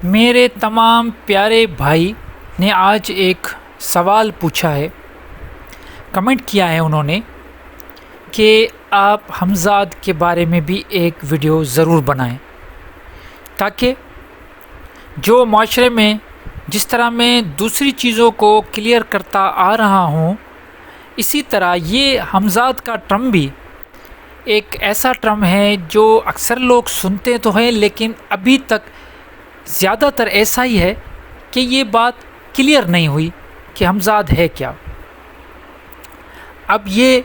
میرے تمام پیارے بھائی نے آج ایک سوال پوچھا ہے، کمنٹ کیا ہے انہوں نے کہ آپ حمزاد کے بارے میں بھی ایک ویڈیو ضرور بنائیں، تاکہ جو معاشرے میں جس طرح میں دوسری چیزوں کو کلیئر کرتا آ رہا ہوں، اسی طرح یہ حمزاد کا ٹرم بھی ایک ایسا ٹرم ہے جو اکثر لوگ سنتے تو ہیں، لیکن ابھی تک زیادہ تر ایسا ہی ہے کہ یہ بات کلیئر نہیں ہوئی کہ حمزاد ہے کیا۔ اب یہ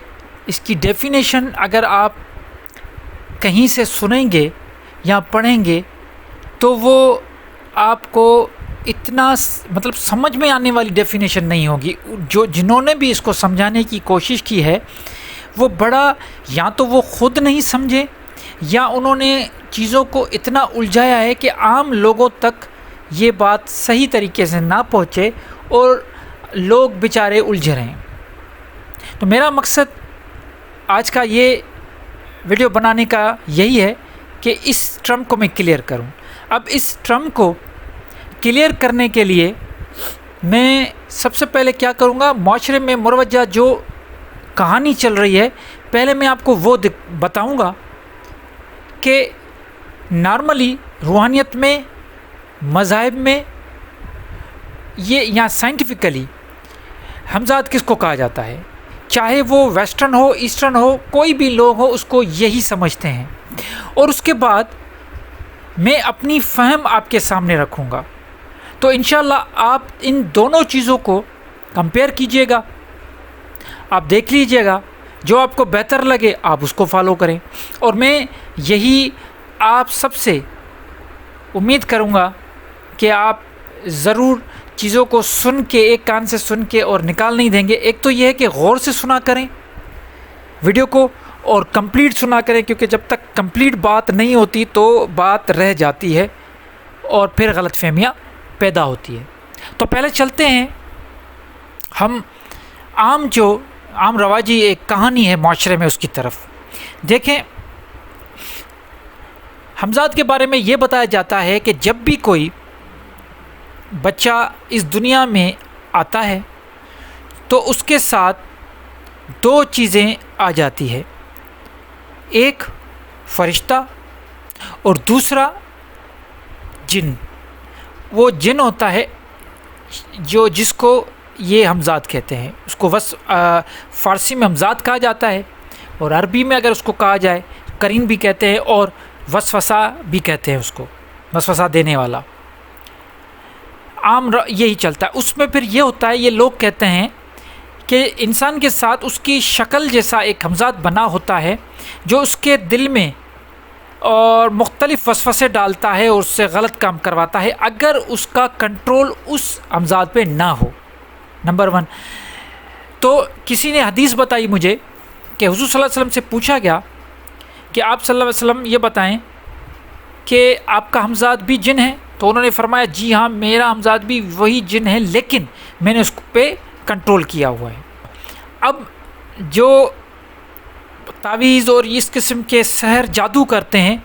اس کی ڈیفینیشن اگر آپ کہیں سے سنیں گے یا پڑھیں گے تو وہ آپ کو اتنا سمجھ میں آنے والی ڈیفینیشن نہیں ہوگی۔ جنہوں نے بھی اس کو سمجھانے کی کوشش کی ہے وہ بڑا یا تو وہ خود نہیں سمجھے یا انہوں نے چیزوں کو اتنا الجھایا ہے کہ عام لوگوں تک یہ بات صحیح طریقے سے نہ پہنچے اور لوگ بیچارے الجھ رہے ہیں۔ تو میرا مقصد آج کا یہ ویڈیو بنانے کا یہی ہے کہ اس ٹرم کو میں کلیئر کروں۔ اب اس ٹرم کو کلیئر کرنے کے لیے میں سب سے پہلے کیا کروں گا، معاشرے میں مروجہ جو کہانی چل رہی ہے پہلے میں آپ کو وہ بتاؤں گا کہ نارملی روحانیت میں، مذاہب میں، یہ یا سائنٹیفکلی حمزاد کس کو کہا جاتا ہے، چاہے وہ ویسٹرن ہو، ایسٹرن ہو، کوئی بھی لوگ ہو اس کو یہی سمجھتے ہیں۔ اور اس کے بعد میں اپنی فہم آپ کے سامنے رکھوں گا، تو انشاءاللہ آپ ان دونوں چیزوں کو کمپیئر کیجئے گا، آپ دیکھ لیجئے گا، جو آپ کو بہتر لگے آپ اس کو فالو کریں۔ اور میں یہی آپ سب سے امید کروں گا کہ آپ ضرور چیزوں کو سن کے، ایک کان سے سن کے اور نکال نہیں دیں گے۔ ایک تو یہ ہے کہ غور سے سنا کریں ویڈیو کو اور کمپلیٹ سنا کریں، کیونکہ جب تک کمپلیٹ بات نہیں ہوتی تو بات رہ جاتی ہے اور پھر غلط فہمیاں پیدا ہوتی ہے۔ تو پہلے چلتے ہیں ہم عام رواجی ایک کہانی ہے معاشرے میں اس کی طرف۔ دیکھیں، حمزاد کے بارے میں یہ بتایا جاتا ہے کہ جب بھی کوئی بچہ اس دنیا میں آتا ہے تو اس کے ساتھ دو چیزیں آ جاتی ہے، ایک فرشتہ اور دوسرا جن۔ وہ جن ہوتا ہے جس کو یہ حمزاد کہتے ہیں، اس کو فارسی میں حمزاد کہا جاتا ہے، اور عربی میں اگر اس کو کہا جائے قرین بھی کہتے ہیں اور وسوسہ بھی کہتے ہیں، اس کو وسوسہ دینے والا۔ عام یہی چلتا ہے۔ اس میں پھر یہ ہوتا ہے، یہ لوگ کہتے ہیں کہ انسان کے ساتھ اس کی شکل جیسا ایک حمزاد بنا ہوتا ہے جو اس کے دل میں اور مختلف وسوسے ڈالتا ہے اور اس سے غلط کام کرواتا ہے اگر اس کا کنٹرول اس حمزاد پہ نہ ہو۔ نمبر 1 تو کسی نے حدیث بتائی مجھے کہ حضور صلی اللہ علیہ وسلم سے پوچھا گیا کہ آپ صلی اللہ علیہ وسلم یہ بتائیں کہ آپ کا حمزاد بھی جن ہے؟ تو انہوں نے فرمایا جی ہاں، میرا حمزاد بھی وہی جن ہے، لیکن میں نے اس پہ کنٹرول کیا ہوا ہے۔ اب جو تعویذ اور اس قسم کے سحر جادو کرتے ہیں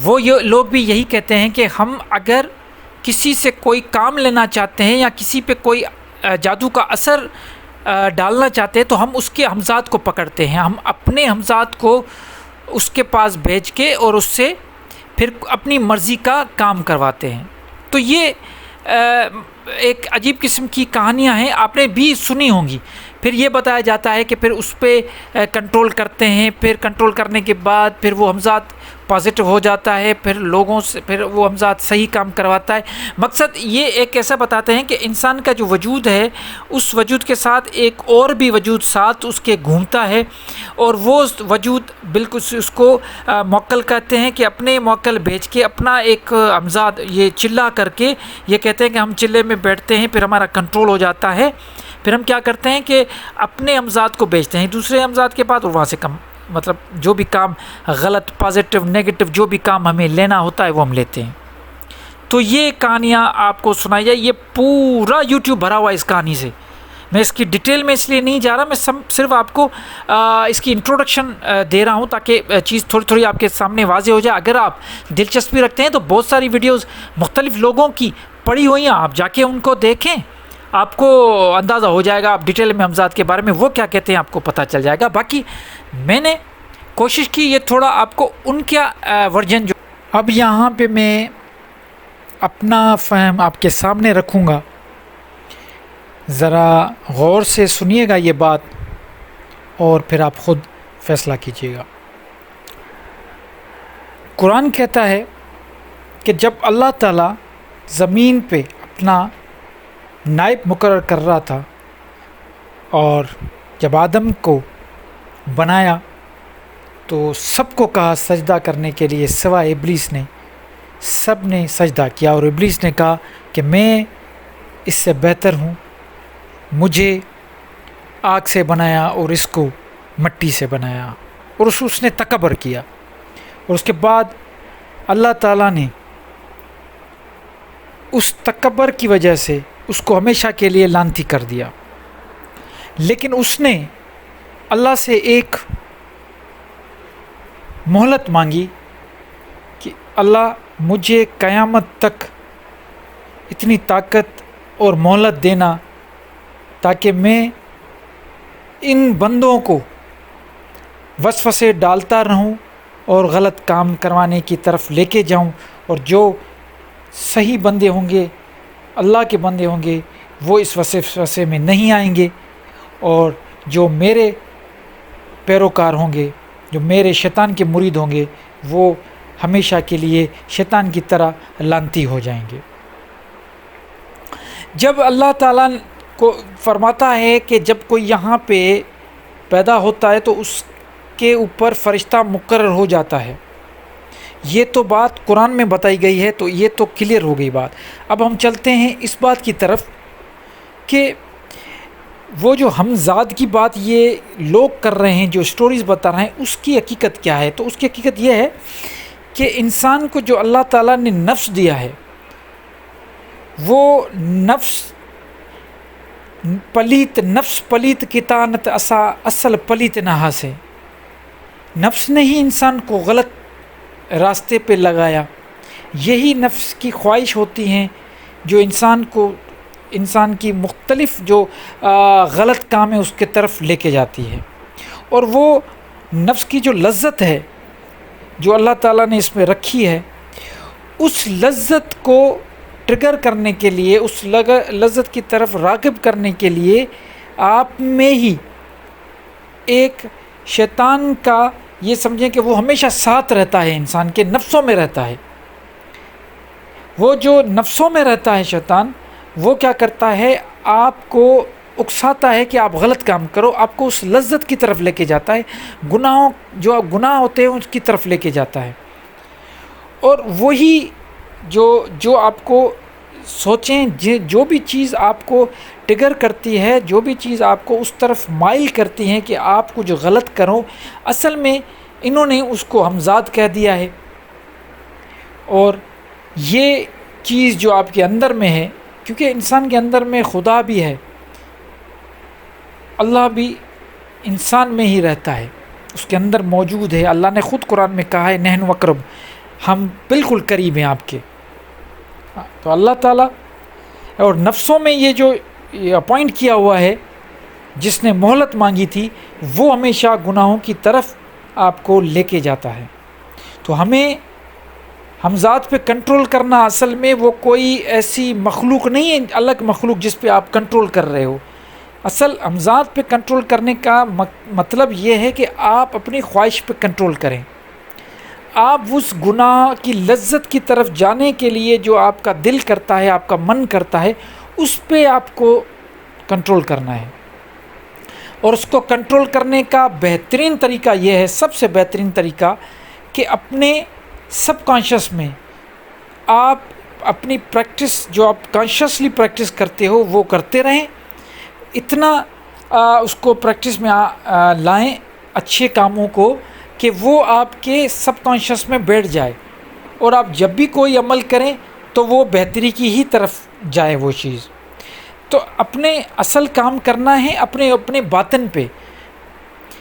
وہ یہ لوگ بھی یہی کہتے ہیں کہ ہم اگر کسی سے کوئی کام لینا چاہتے ہیں یا کسی پہ کوئی جادو کا اثر ڈالنا چاہتے ہیں تو ہم اس کے حمزاد کو پکڑتے ہیں، ہم اپنے حمزاد کو اس کے پاس بھیج کے اور اس سے پھر اپنی مرضی کا کام کرواتے ہیں۔ تو یہ ایک عجیب قسم کی کہانیاں ہیں، آپ نے بھی سنی ہوں گی۔ پھر یہ بتایا جاتا ہے کہ پھر اس پہ کنٹرول کرتے ہیں، پھر کنٹرول کرنے کے بعد پھر وہ حمزاد پازیٹیو ہو جاتا ہے، پھر لوگوں سے پھر وہ حمزاد صحیح کام کرواتا ہے۔ مقصد یہ ایک ایسا بتاتے ہیں کہ انسان کا جو وجود ہے اس وجود کے ساتھ ایک اور بھی وجود ساتھ اس کے گھومتا ہے، اور وہ وجود بالکل اس کو موکل کہتے ہیں کہ اپنے موکل بھیج کے اپنا ایک حمزاد یہ چلا کر کے یہ کہتے ہیں کہ ہم چلے میں بیٹھتے ہیں، پھر ہمارا کنٹرول ہو جاتا ہے، پھر ہم کیا کرتے ہیں کہ اپنے حمزاد کو بھیجتے ہیں دوسرے حمزاد کے بعد، اور وہاں سے جو بھی کام غلط، پازیٹیو، نیگیٹو جو بھی کام ہمیں لینا ہوتا ہے وہ ہم لیتے ہیں۔ تو یہ کہانیاں آپ کو سنائی جائے، یہ پورا یوٹیوب بھرا ہوا ہے اس کہانی سے، میں اس کی ڈیٹیل میں اس لیے نہیں جا رہا، میں صرف آپ کو اس کی انٹروڈکشن دے رہا ہوں تاکہ چیز تھوڑی تھوڑی آپ کے سامنے واضح ہو جائے۔ اگر آپ دلچسپی رکھتے ہیں تو بہت ساری ویڈیوز مختلف لوگوں کی پڑھی ہوئی ہیں، آپ جا کے ان کو دیکھیں، آپ کو اندازہ ہو جائے گا، آپ ڈیٹیل میں ہمزاد کے بارے میں وہ کیا کہتے ہیں آپ کو پتہ چل جائے گا۔ باقی میں نے کوشش کی یہ تھوڑا آپ کو ان کا ورژن جو اب یہاں پہ میں اپنا فہم آپ کے سامنے رکھوں گا، ذرا غور سے سنیے گا یہ بات اور پھر آپ خود فیصلہ کیجیے گا۔ قرآن کہتا ہے کہ جب اللہ تعالیٰ زمین پہ اپنا نائب مقرر کر رہا تھا اور جب آدم کو بنایا تو سب کو کہا سجدہ کرنے کے لیے سوائے ابلیس نے، سب نے سجدہ کیا اور ابلیس نے کہا کہ میں اس سے بہتر ہوں، مجھے آگ سے بنایا اور اس کو مٹی سے بنایا، اور اس نے تکبر کیا، اور اس کے بعد اللہ تعالیٰ نے اس تکبر کی وجہ سے اس کو ہمیشہ کے لیے لعنتی کر دیا۔ لیکن اس نے اللہ سے ایک مہلت مانگی کہ اللہ مجھے قیامت تک اتنی طاقت اور مہلت دینا تاکہ میں ان بندوں کو وسوسے ڈالتا رہوں اور غلط کام کروانے کی طرف لے کے جاؤں، اور جو صحیح بندے ہوں گے، اللہ کے بندے ہوں گے، وہ اس وسوسے میں نہیں آئیں گے، اور جو میرے پیروکار ہوں گے، جو میرے شیطان کے مرید ہوں گے، وہ ہمیشہ کے لیے شیطان کی طرح لعنتی ہو جائیں گے۔ جب اللہ تعالیٰ کو فرماتا ہے کہ جب کوئی یہاں پہ پیدا ہوتا ہے تو اس کے اوپر فرشتہ مقرر ہو جاتا ہے، یہ تو بات قرآن میں بتائی گئی ہے، تو یہ تو کلیئر ہو گئی بات۔ اب ہم چلتے ہیں اس بات کی طرف کہ وہ جو ہمزاد کی بات یہ لوگ کر رہے ہیں، جو سٹوریز بتا رہے ہیں، اس کی حقیقت کیا ہے؟ تو اس کی حقیقت یہ ہے کہ انسان کو جو اللہ تعالیٰ نے نفس دیا ہے، وہ نفس پلیت کتانت اصل پلیت نہا سے، نفس نے ہی انسان کو غلط راستے پہ لگایا۔ یہی نفس کی خواہش ہوتی ہیں جو انسان کی مختلف جو غلط کام ہے اس کے طرف لے کے جاتی ہے، اور وہ نفس کی جو لذت ہے جو اللہ تعالیٰ نے اس میں رکھی ہے، اس لذت کو ٹریگر کرنے کے لیے، اس لذت کی طرف راغب کرنے کے لیے آپ میں ہی ایک شیطان کا، یہ سمجھیں کہ وہ ہمیشہ ساتھ رہتا ہے، انسان کے نفسوں میں رہتا ہے۔ وہ جو نفسوں میں رہتا ہے شیطان، وہ کیا کرتا ہے؟ آپ کو اکساتا ہے کہ آپ غلط کام کرو، آپ کو اس لذت کی طرف لے کے جاتا ہے، گناہ ہوتے ہیں اس کی طرف لے کے جاتا ہے، اور وہی جو آپ کو سوچیں، جو بھی چیز آپ کو ٹریگر کرتی ہے، جو بھی چیز آپ کو اس طرف مائل کرتی ہیں کہ آپ کو جو غلط کرو، اصل میں انہوں نے اس کو ہمزاد کہہ دیا ہے۔ اور یہ چیز جو آپ کے اندر میں ہے، کیونکہ انسان کے اندر میں خدا بھی ہے، اللہ بھی انسان میں ہی رہتا ہے، اس کے اندر موجود ہے۔ اللہ نے خود قرآن میں کہا ہے نحن اقرب، ہم بالکل قریب ہیں آپ کے۔ تو اللہ تعالیٰ اور نفسوں میں یہ جو اپوائنٹ کیا ہوا ہے، جس نے مہلت مانگی تھی، وہ ہمیشہ گناہوں کی طرف آپ کو لے کے جاتا ہے۔ تو ہمیں ہمزاد پہ کنٹرول کرنا، اصل میں وہ کوئی ایسی مخلوق نہیں ہے، الگ مخلوق جس پہ آپ کنٹرول کر رہے ہو۔ اصل ہمزاد پہ کنٹرول کرنے کا مطلب یہ ہے کہ آپ اپنی خواہش پہ کنٹرول کریں۔ آپ اس گناہ کی لذت کی طرف جانے کے لیے جو آپ کا دل کرتا ہے، آپ کا من کرتا ہے، اس پہ آپ کو کنٹرول کرنا ہے۔ اور اس کو کنٹرول کرنے کا بہترین طریقہ یہ ہے، سب سے بہترین طریقہ، کہ اپنے سب کانشیس میں آپ اپنی پریکٹس، جو آپ کانشیسلی پریکٹس کرتے ہو، وہ کرتے رہیں، اتنا اس کو پریکٹس میں لائیں اچھے کاموں کو کہ وہ آپ کے سب کانشیس میں بیٹھ جائے، اور آپ جب بھی کوئی عمل کریں تو وہ بہتری کی ہی طرف جائے وہ چیز۔ تو اپنے اصل کام کرنا ہے اپنے باطن پہ.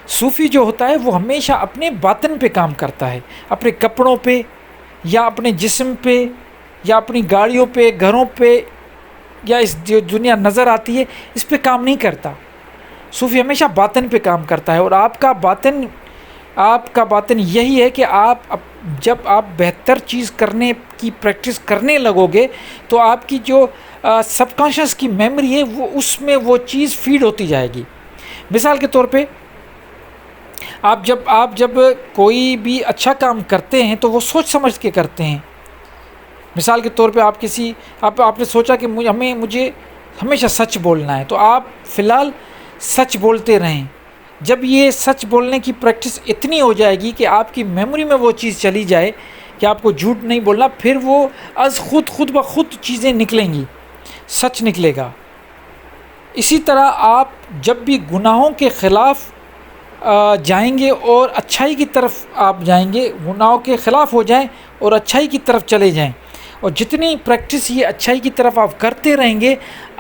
صوفی جو ہوتا ہے وہ ہمیشہ اپنے باطن پہ کام کرتا ہے، اپنے کپڑوں پہ یا اپنے جسم پہ یا اپنی گاڑیوں پہ، گھروں پہ، یا اس جو دنیا نظر آتی ہے اس پہ کام نہیں کرتا. صوفی ہمیشہ باطن پہ کام کرتا ہے. اور آپ کا باطن یہی ہے کہ جب آپ بہتر چیز کرنے کی پریکٹس کرنے لگو گے تو آپ کی جو سب کانشیس کی میموری ہے وہ اس میں وہ چیز فیڈ ہوتی جائے گی. مثال کے طور پہ آپ جب کوئی بھی اچھا کام کرتے ہیں تو وہ سوچ سمجھ کے کرتے ہیں. مثال کے طور پہ آپ نے سوچا کہ مجھے ہمیشہ سچ بولنا ہے، تو آپ فی الحال سچ بولتے رہیں. جب یہ سچ بولنے کی پریکٹس اتنی ہو جائے گی کہ آپ کی میموری میں وہ چیز چلی جائے کہ آپ کو جھوٹ نہیں بولنا، پھر وہ از خود بخود چیزیں نکلیں گی، سچ نکلے گا. اسی طرح آپ جب بھی گناہوں کے خلاف جائیں گے اور اچھائی کی طرف آپ جائیں گے، گناہوں کے خلاف ہو جائیں اور اچھائی کی طرف چلے جائیں، اور جتنی پریکٹس یہ اچھائی کی طرف آپ کرتے رہیں گے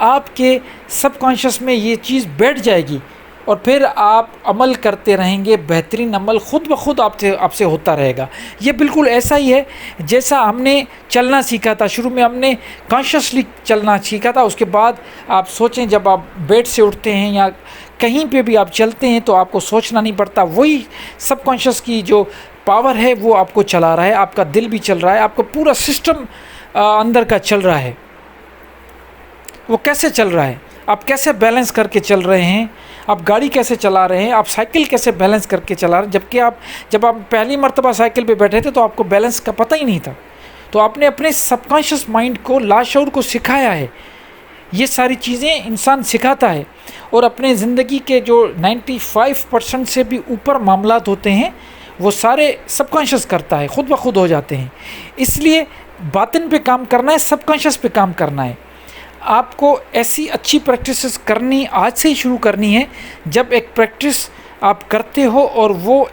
آپ کے سب کانشیس میں یہ چیز بیٹھ جائے گی، اور پھر آپ عمل کرتے رہیں گے. بہترین عمل خود بخود آپ سے ہوتا رہے گا. یہ بالکل ایسا ہی ہے جیسا ہم نے چلنا سیکھا تھا. شروع میں ہم نے کانشیسلی چلنا سیکھا تھا، اس کے بعد آپ سوچیں جب آپ بیڈ سے اٹھتے ہیں یا کہیں پہ بھی آپ چلتے ہیں تو آپ کو سوچنا نہیں پڑتا. وہی سب کانشیس کی جو پاور ہے وہ آپ کو چلا رہا ہے. آپ کا دل بھی چل رہا ہے، آپ کا پورا سسٹم اندر کا چل رہا ہے. وہ کیسے چل رہا ہے؟ آپ کیسے بیلنس کر کے چل رہے ہیں؟ آپ گاڑی کیسے چلا رہے ہیں؟ آپ سائیکل کیسے بیلنس کر کے چلا رہے ہیں؟ جبکہ جب آپ پہلی مرتبہ سائیکل پہ بیٹھے تھے تو آپ کو بیلنس کا پتہ ہی نہیں تھا. تو آپ نے اپنے سب کانشیس مائنڈ کو، لاشعور کو سکھایا ہے. یہ ساری چیزیں انسان سکھاتا ہے، اور اپنے زندگی کے جو 95% سے بھی اوپر معاملات ہوتے ہیں وہ سارے سب کانشیس کرتا ہے، خود بخود ہو جاتے ہیں. اس لیے باطن پہ کام کرنا ہے، سب کانشیس پہ کام کرنا ہے. آپ کو ایسی اچھی پریکٹسز کرنی آج سے ہی شروع کرنی ہے. جب ایک پریکٹس آپ کرتے ہو اور وہ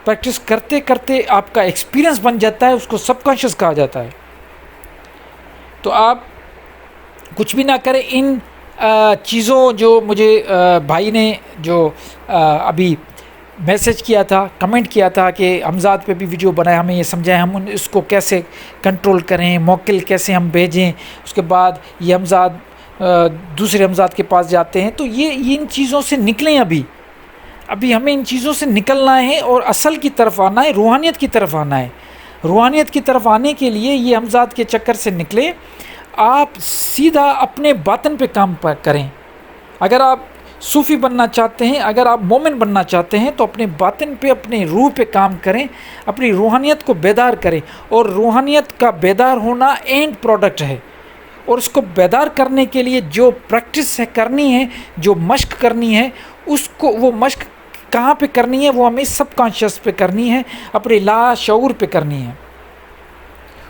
پریکٹس کرتے کرتے آپ کا ایکسپیرینس بن جاتا ہے، اس کو سب کانشیس کہا جاتا ہے. تو آپ کچھ بھی نہ کریں. ان چیزوں جو مجھے بھائی نے جو ابھی میسج کیا تھا، کمنٹ کیا تھا کہ حمزاد پہ بھی ویڈیو بنایا، ہمیں یہ سمجھائیں ہم اس کو کیسے کنٹرول کریں، موکل کیسے ہم بھیجیں، اس کے بعد یہ حمزاد دوسرے حمزاد کے پاس جاتے ہیں. تو یہ ان چیزوں سے نکلیں. ابھی ہمیں ان چیزوں سے نکلنا ہے اور اصل کی طرف آنا ہے، روحانیت کی طرف آنا ہے. روحانیت کی طرف آنے کے لیے یہ حمزاد کے چکر سے نکلیں. آپ سیدھا اپنے باطن پہ کام کریں. اگر آپ صوفی بننا چاہتے ہیں، اگر آپ مومن بننا چاہتے ہیں تو اپنے باطن پہ، اپنے روح پہ کام کریں، اپنی روحانیت کو بیدار کریں. اور روحانیت کا بیدار ہونا اینڈ پروڈکٹ ہے. اور اس کو بیدار کرنے کے لیے جو پریکٹس کرنی ہے، جو مشق کرنی ہے، وہ مشق کہاں پہ کرنی ہے؟ وہ ہمیں سب کانشیس پہ کرنی ہے، اپنے لا شعور پہ کرنی ہے.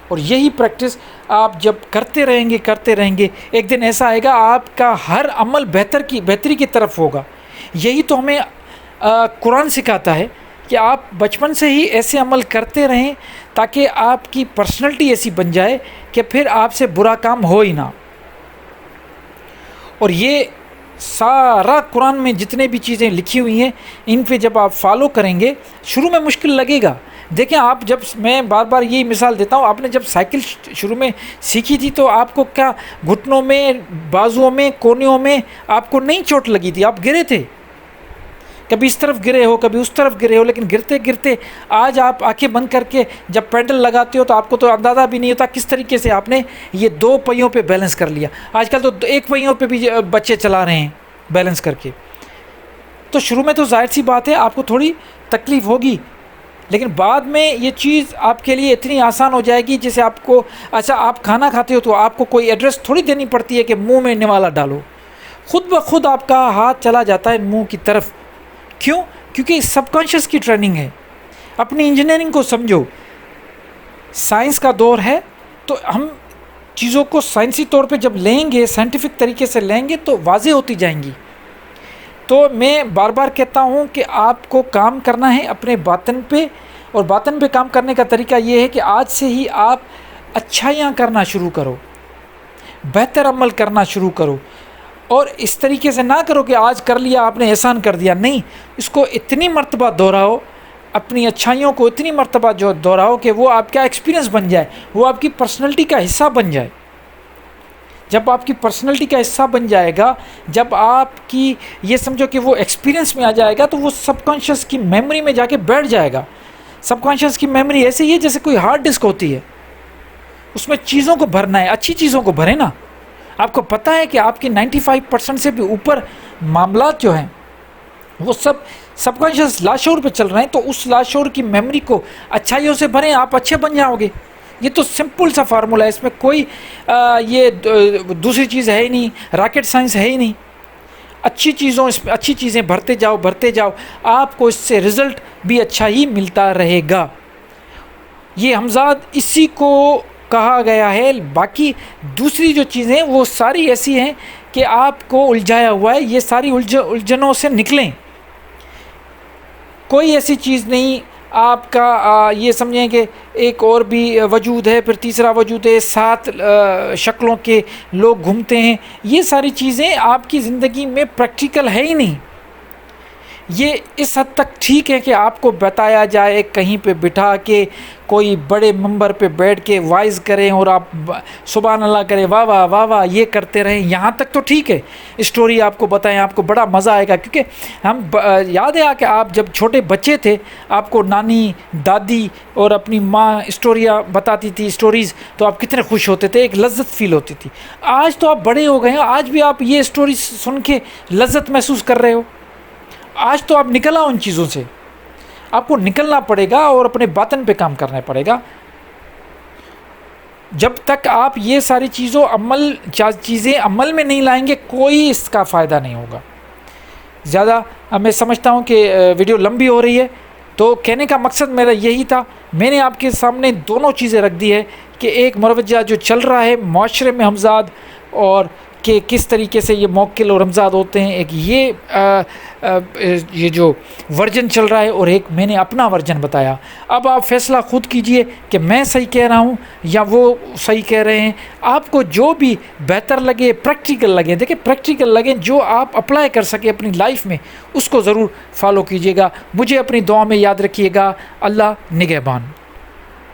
اور یہی پریکٹس آپ جب کرتے رہیں گے ایک دن ایسا آئے گا آپ کا ہر عمل بہتری کی طرف ہوگا. یہی تو ہمیں قرآن سکھاتا ہے کہ آپ بچپن سے ہی ایسے عمل کرتے رہیں تاکہ آپ کی پرسنالٹی ایسی بن جائے کہ پھر آپ سے برا کام ہو ہی نہ. اور یہ سارا قرآن میں جتنے بھی چیزیں لکھی ہوئی ہیں ان پہ جب آپ فالو کریں گے، شروع میں مشکل لگے گا. دیکھیں آپ میں بار بار یہی مثال دیتا ہوں، آپ نے جب سائیکل شروع میں سیکھی تھی تو آپ کو کیا گھٹنوں میں، بازوؤں میں، کونیوں میں آپ کو نہیں چوٹ لگی تھی؟ آپ گرے تھے، کبھی اس طرف گرے ہو کبھی اس طرف گرے ہو، لیکن گرتے گرتے آج آپ آنکھیں بند کر کے جب پیڈل لگاتے ہو تو آپ کو تو اندازہ بھی نہیں ہوتا کس طریقے سے آپ نے یہ 2 پہیوں پہ بیلنس کر لیا. آج کل تو 1 پہیوں پہ بھی بچے چلا رہے ہیں بیلنس کر کے. تو شروع میں تو ظاہر سی بات ہے آپ کو تھوڑی تکلیف ہوگی، لیکن بعد میں یہ چیز آپ کے لیے اتنی آسان ہو جائے گی. جیسے آپ کو آپ کھانا کھاتے ہو تو آپ کو کوئی ایڈریس تھوڑی دینی پڑتی ہے کہ منہ میں نوالا ڈالو، خود بخود آپ کا ہاتھ چلا جاتا ہے منہ کی طرف. کیوں؟ کیونکہ سب کانشیس کی ٹریننگ ہے. اپنی انجینئرنگ کو سمجھو. سائنس کا دور ہے تو ہم چیزوں کو سائنسی طور پہ جب لیں گے، سائنٹیفک طریقے سے لیں گے تو واضح ہوتی جائیں گی. تو میں بار بار کہتا ہوں کہ آپ کو کام کرنا ہے اپنے باطن پہ، اور باطن پہ کام کرنے کا طریقہ یہ ہے کہ آج سے ہی آپ اچھائیاں کرنا شروع کرو، بہتر عمل کرنا شروع کرو. اور اس طریقے سے نہ کرو کہ آج کر لیا آپ نے احسان کر دیا، نہیں، اس کو اتنی مرتبہ دہراؤ، اپنی اچھائیوں کو اتنی مرتبہ جو دہراؤ کہ وہ آپ کا ایکسپیرینس بن جائے، وہ آپ کی پرسنالٹی کا حصہ بن جائے۔ جب آپ کی پرسنالٹی کا حصہ بن جائے گا، جب آپ کی یہ سمجھو کہ وہ ایکسپیرینس میں آ جائے گا، تو وہ سب کانشیس کی میموری میں جا کے بیٹھ جائے گا۔ سب کانشیس کی میموری ایسے ہی ہے جیسے کوئی ہارڈ ڈسک ہوتی ہے، اس میں چیزوں کو بھرنا ہے، اچھی چیزوں کو بھرے نا۔ آپ کو پتہ ہے کہ آپ کی 95% سے بھی اوپر معاملات جو ہیں وہ سب کانشیس لاشعور پہ چل رہے ہیں، تو اس لاشعور کی میموری کو اچھائیوں سے بھریں، آپ اچھے بن جاؤ گے۔ یہ تو سمپل سا فارمولا ہے، اس میں کوئی یہ دوسری چیز ہے ہی نہیں، راکٹ سائنس ہے ہی نہیں۔ اس میں اچھی چیزیں بھرتے جاؤ، آپ کو اس سے رزلٹ بھی اچھا ہی ملتا رہے گا۔ یہ ہمزاد اسی کو کہا گیا ہے۔ باقی دوسری جو چیزیں وہ ساری ایسی ہیں کہ آپ کو الجھایا ہوا ہے، یہ ساری الجھنوں سے نکلیں۔ کوئی ایسی چیز نہیں آپ کا یہ سمجھیں کہ ایک اور بھی وجود ہے، پھر تیسرا وجود ہے، 7 شکلوں کے لوگ گھومتے ہیں، یہ ساری چیزیں آپ کی زندگی میں پریکٹیکل ہے ہی نہیں۔ یہ اس حد تک ٹھیک ہے کہ آپ کو بتایا جائے، کہیں پہ بٹھا کے کوئی بڑے ممبر پہ بیٹھ کے وائز کریں اور آپ سبحان اللہ کریں، واہ واہ واہ واہ یہ کرتے رہیں، یہاں تک تو ٹھیک ہے، اسٹوری آپ کو بتائیں، آپ کو بڑا مزہ آئے گا۔ کیونکہ ہم یاد ہے کہ آپ جب چھوٹے بچے تھے، آپ کو نانی، دادی اور اپنی ماں اسٹوریاں بتاتی تھی، اسٹوریز، تو آپ کتنے خوش ہوتے تھے، ایک لذت فیل ہوتی تھی۔ آج تو آپ بڑے ہو گئے ہیں، آج بھی آپ یہ اسٹوری سن کے لذت محسوس کر رہے ہو؟ آج تو آپ نکل آؤ ان چیزوں سے، آپ کو نکلنا پڑے گا اور اپنے باطن پہ کام کرنا پڑے گا۔ جب تک آپ یہ ساری چیزیں عمل میں نہیں لائیں گے، کوئی اس کا فائدہ نہیں ہوگا۔ زیادہ میں سمجھتا ہوں کہ ویڈیو لمبی ہو رہی ہے، تو کہنے کا مقصد میرا یہی تھا۔ میں نے آپ کے سامنے دونوں چیزیں رکھ دی ہے کہ ایک مروجہ جو چل رہا ہے معاشرے میں ہمزاد، اور کہ کس طریقے سے یہ موکل اور ہمزاد ہوتے ہیں، ایک یہ جو ورژن چل رہا ہے، اور ایک میں نے اپنا ورژن بتایا۔ اب آپ فیصلہ خود کیجئے کہ میں صحیح کہہ رہا ہوں یا وہ صحیح کہہ رہے ہیں۔ آپ کو جو بھی بہتر لگے، پریکٹیکل لگے، دیکھیں پریکٹیکل لگے، جو آپ اپلائی کر سکے اپنی لائف میں، اس کو ضرور فالو کیجئے گا۔ مجھے اپنی دعا میں یاد رکھیے گا۔ اللہ نگہبان۔